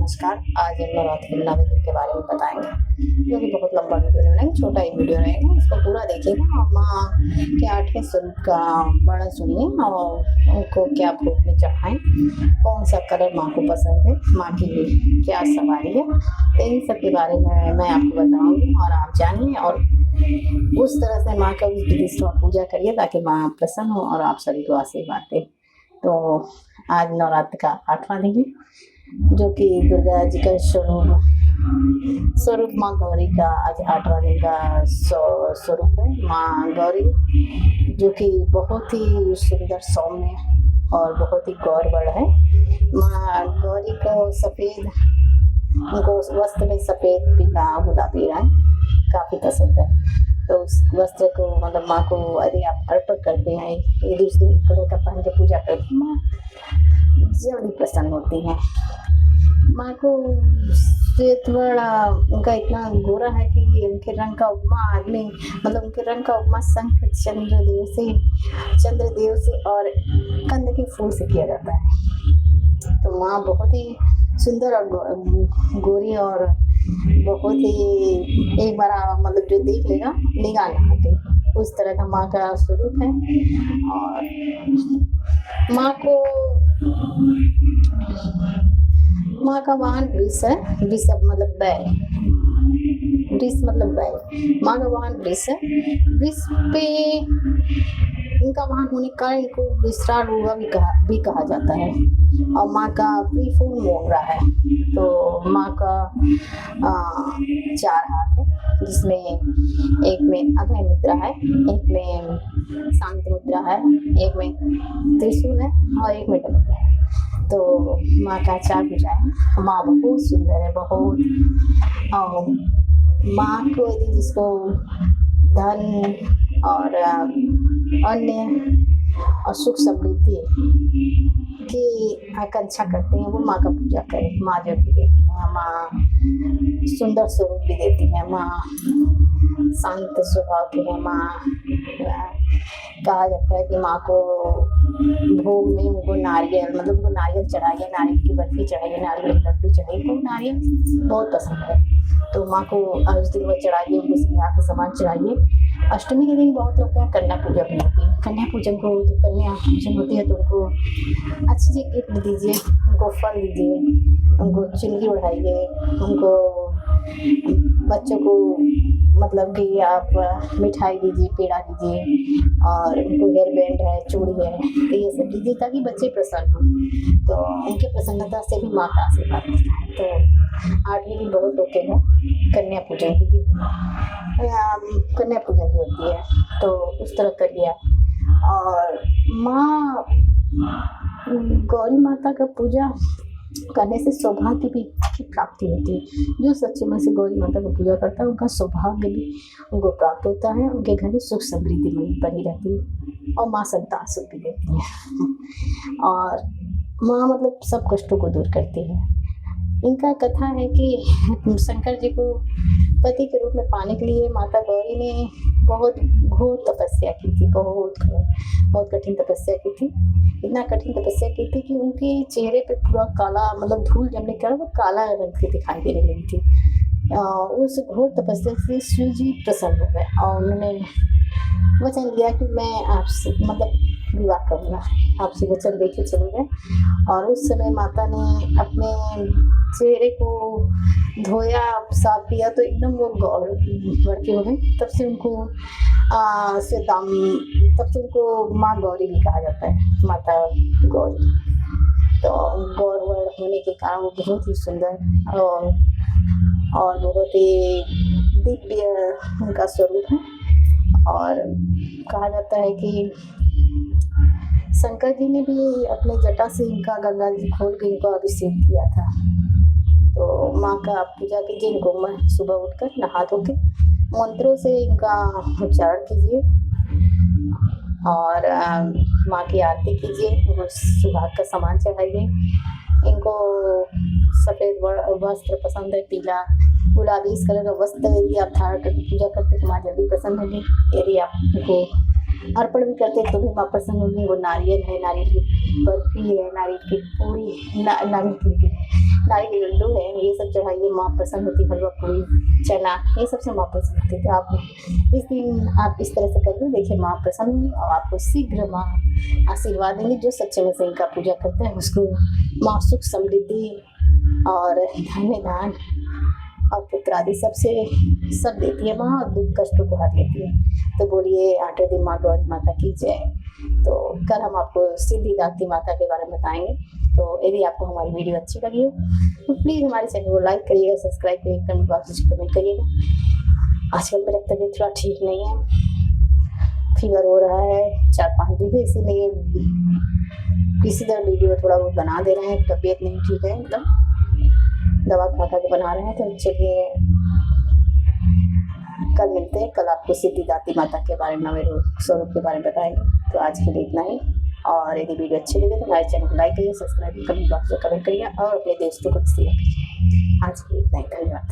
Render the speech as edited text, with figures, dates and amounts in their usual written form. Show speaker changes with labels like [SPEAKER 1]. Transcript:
[SPEAKER 1] नमस्कार। आज नवरात्रि के नवे दिन के बारे में बताएँगे, जो कि बहुत लंबा वीडियो नहीं रहेगा, छोटा ही वीडियो रहेगा। उसको पूरा देखिएगा और माँ के 8वें स्वरूप का वर्णन सुनिए और उनको क्या भोग में चढ़ाएँ, कौन-सा कलर माँ को पसंद है, माँ की क्या सवारी है, तो इन सब के बारे में मैं आपको बताऊँगी और आप जानिए और उस तरह से माँ का विधि से पूजा करिए ताकि माँ प्रसन्न हो और आप सभी को आशीर्वाद दें। तो आज नवरात्र का 8वां दिन है, जो कि दुर्गा जी का स्वरूप माँ गौरी का आज 8वां दिन का स्वरूप है। माँ गौरी जो कि बहुत ही सुंदर सौम्य और बहुत ही गौरवर्ण है। माँ गौरी को सफ़ेद, उनको उस वस्त्र में सफ़ेद, पीला, गुलाबी रंग काफ़ी पसंद है। तो उस वस्त्र को मतलब माँ को यदि आप अर्पण करते हैं, यदि उस कलर का पहन के पूजा करते हैं, माँ जल्दी प्रसन्न होती हैं। माँ को श्वेत वर्ण उनका इतना गोरा है कि उनके रंग का उपमा उनके रंग का उपमा शंख चंद्रदेव से और कंद के फूल से किया जाता है। तो माँ बहुत ही सुंदर और गोरी और बहुत ही एक बार मतलब जो देख लेगा निगाह न हटे, उस तरह का माँ का स्वरूप है। और माँ का वाहन वृष है। वृषभ मतलब बैल, वृष मतलब बैल। माँ का वाहन वृष है। वृष पे इनका वाहन होने का कारण इनको विश्रारूढ़ा भी कहा जाता है। और माँ का प्रिय फूल मोगरा है। तो माँ का 4 हाथ है, जिसमें एक में अभय मुद्रा है, एक में शांत मुद्रा है, एक में त्रिशूल है और एक में डमरू है। तो माँ का 4 भुजाएं हैं। माँ बहुत सुंदर है, बहुत। माँ को यदि जिसको धन और अन्य और सुख समृद्धि की आकांक्षा करते हैं, वो माँ का पूजा करें। माँ जब भी देती है, माँ सुंदर स्वरूप भी देती है। माँ शांत स्वभाव की है। माँ कहा जाता है कि माँ को भोग में उनको नारियल चढ़ाइए, नारियल की बर्फी चढ़ाइए, नारियल के लड्डू चढ़ाइए। तो नारियल बहुत पसंद है, तो माँ को उस दिन वो चढ़ाइए, उनको सिंगार का सामान चढ़ाइए। अष्टमी के दिन बहुत लोग कन्या पूजा भी होती है। कन्या पूजन को जो कन्या पूजन होती है तो उनको अच्छी सी गिफ्ट दीजिए, उनको फल दीजिए, उनको चुनरी ओढ़ाइए, उनको बच्चों को मतलब कि आप मिठाई दीजिए, पेड़ा दीजिए और उनको हेयर बैंड है, चूड़ी है, तो ये सब दीजिए ताकि बच्चे प्रसन्न हों। तो उनकी प्रसन्नता से भी माँ का आशीर्वाद मिलता है। तो 8वीं दिन बहुत लोग के हैं कन्या पूजन की भी होती है, तो उस तरह करिए। और माँ गौरी माता का पूजा करने से सौभाग्य भी की प्राप्ति होती है। जो सच्चे मन से गौरी माता को पूजा करता है, उनका सौभाग्य भी उनको प्राप्त होता है। उनके घर में सुख समृद्धि बनी रहती है और माँ संतान सुख भी देती है। और माँ मतलब सब कष्टों को दूर करती है। इनका कथा है कि शंकर जी को पति के रूप में पाने के लिए माता गौरी ने बहुत घोर तपस्या की थी, बहुत कठिन तपस्या की थी। इतना कठिन तपस्या की थी कि उनके चेहरे पे पूरा काला, मतलब धूल जमने के कारण वो काला रंग की दिखाई देने लगी थी। उस घोर तपस्या से शिव जी प्रसन्न हो गए और उन्होंने वचन दिया कि मैं आपसे मतलब विवाह करूँगा, आपसे वचन दे के चले गए। और उस समय माता ने अपने चेहरे को धोया, साफ किया, तो एकदम वो गौर बढ़के हो गई। तब से उनको माँ गौरी भी कहा जाता है, माता गौरी। तो गौरवर्ण होने के कारण वो बहुत ही सुंदर और बहुत ही दिव्य उनका स्वरूप है। और कहा जाता है कि शंकर जी ने भी अपने जटा से इनका गंगा जी खोल के इनको अभिषेक किया था। तो माँ का पूजा कीजिए, इनको सुबह उठकर नहा धो के मंत्रों से इनका उच्चारण कीजिए और माँ की आरती कीजिए, इनको सुहाग का सामान चढ़ाइए। इनको सफ़ेद वस्त्र पसंद है, पीला, गुलाबी, इस कलर का वस्त्र यदि आप धारण करके पूजा करते तो माँ जल्दी प्रसन्न होगी। यदि आप इनको अर्पण भी करते हैं तो भी माँ प्रसन्न होंगी। वो नारियल है, नारियल की बर्फी है, नारियल की पूरी, नारियल के लड्डू है, ये सब चढ़ाइए, माँ प्रसन्न होती। हलवा पूरी, चना, ये सबसे माँ प्रसन्न होती है। तो आप इस दिन आप इस तरह से करके देखिए, माँ प्रसन्न होंगी और आपको शीघ्र माँ आशीर्वाद देंगी। जो सच्चे में से इनका पूजा करते हैं उसको माँ सुख समृद्धि और धन्य दान और पुत्र आदि सब देती है माँ, और दुख कष्टों को हर लेती है। तो बोलिए 8वें दिन माँ गौरी माता की जय। तो कल हम आपको सिद्धिदात्री माता के बारे में बताएंगे। तो यदि आपको हमारी वीडियो अच्छी लगी हो तो प्लीज़ हमारे चैनल को लाइक करिएगा, सब्सक्राइब करिएगा, कमेंट बॉक्स में कमेंट करिएगा। आजकल मेरा तबीयत थोड़ा ठीक नहीं है, फीवर हो रहा है 4-5 दिन से, इसीलिए इसी तरह वीडियो थोड़ा बहुत बना दे रहे हैं। तबीयत नहीं ठीक है, मतलब दवा खा के बना रहे हैं। तो चलिए कल मिलते हैं। कल आपको सिद्धिदात्री माता के बारे में, नवे स्वरूप के बारे में बताएंगे। तो आज के लिए इतना ही, और यदि वीडियो अच्छी लगे तो हमारे चैनल को लाइक करिए, सब्सक्राइब करिए, कमेंट बॉक्स में कमेंट करिए और अपने दोस्तों को शेयर करिए। आज के लिए इतना ही, धन्यवाद।